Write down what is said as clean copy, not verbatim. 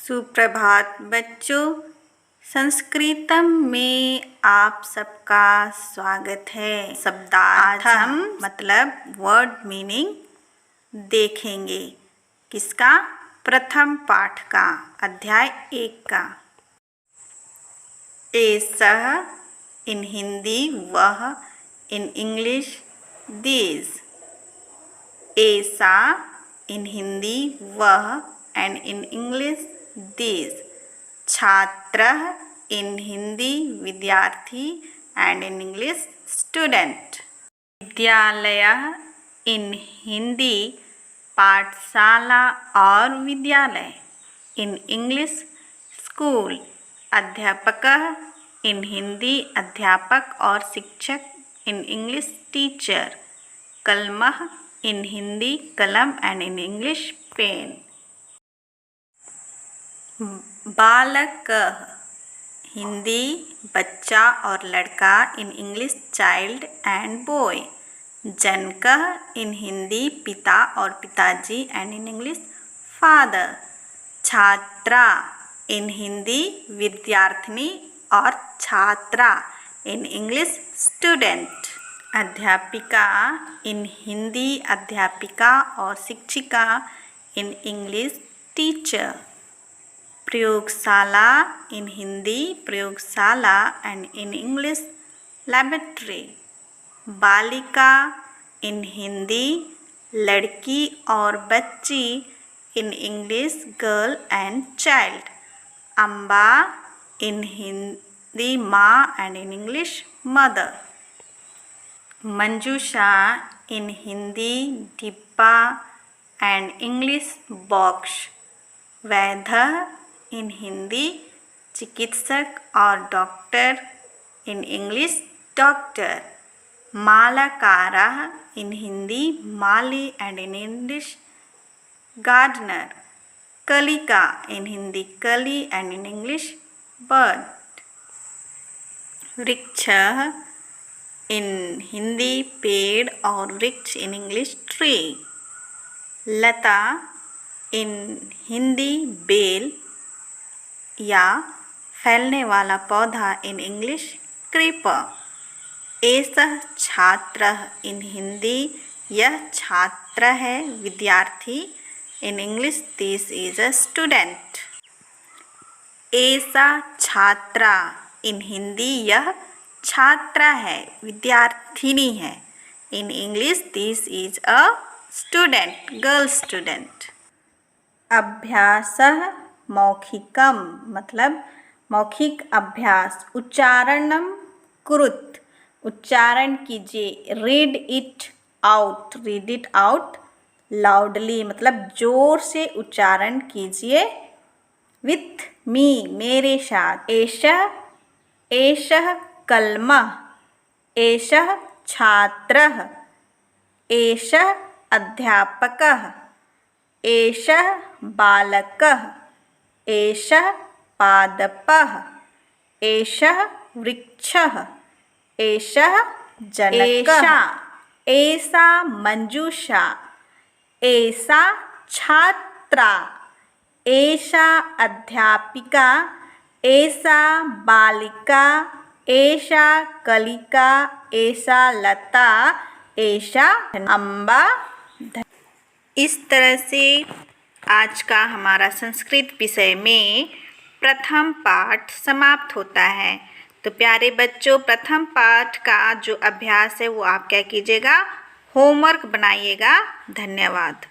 सुप्रभात बच्चों, संस्कृतम में आप सबका स्वागत है। शब्दार्थ हम मतलब वर्ड मीनिंग देखेंगे। किसका? प्रथम पाठ का, अध्याय 1 का। एसह इन हिंदी, वह इन इंग्लिश, दिस। ऐसा इन हिंदी, वह and in English this. छात्रः in हिंदी विद्यार्थी and in English student. विद्यालयः in हिंदी पाठशाला और विद्यालय, in English school. अध्यापकः in हिंदी अध्यापक और शिक्षक, in English teacher. कलमः in Hindi कलम and in English pen. बालकः हिंदी बच्चा और लड़का, in English child and boy. जनकः इन हिंदी पिता और पिताजी एंड इन इंग्लिश फादर। छात्रा इन हिंदी विद्यार्थिनी और छात्रा, इन इंग्लिश स्टूडेंट। अध्यापिका इन हिंदी अध्यापिका और शिक्षिका, इन इंग्लिश टीचर। प्रयोगशाला इन हिंदी प्रयोगशाला एंड इन इंग्लिश लैबोरेटरी। बालिका इन हिंदी लड़की और बच्ची, in English girl and child. अम्बा इन हिंदी माँ एंड इन इंग्लिश मदर। मंजूषा इन हिंदी डिब्बा एंड इंग्लिश बॉक्स। वैद्य इन हिंदी चिकित्सक और डॉक्टर, इन इंग्लिश डॉक्टर। मालाकारः इन हिंदी माली एंड इन इंग्लिश गार्डनर। कलिका इन हिंदी कली एंड इन इंग्लिश बर्ड। वृक्षः इन हिंदी पेड़ और वृक्ष, इन इंग्लिश ट्री। लता इन हिंदी बेल या फैलने वाला पौधा, इन इंग्लिश क्रीपर। एषः छात्रः इन हिंदी यह छात्र है विद्यार्थी, in English this is a student. एषा छात्रा इन हिंदी यह छात्रा है विद्यार्थिनी है, in English this is a student girl student. अभ्यासः मौखिकम मतलब मौखिक अभ्यास। उच्चारणम कुरुत उच्चारण कीजिए। रीड इट आउट लाउडली मतलब जोर से उच्चारण कीजिए। विथ मी मेरे साथ। एषः कलमः। एषः छात्रः। एषः अध्यापकः। एषः बालकः। एषः पादपः। एषः वृक्षः। एषः जनकः। एषा मंजूषा। एषा छात्रा। एषा अध्यापिका। एषा बालिका। एषा कलिका। एषा लता। एषा अम्बा। इस तरह से आज का हमारा संस्कृत विषय में प्रथम पाठ समाप्त होता है। तो प्यारे बच्चों, प्रथम पाठ का जो अभ्यास है वो आप क्या कीजिएगा, होमवर्क बनाइएगा। धन्यवाद।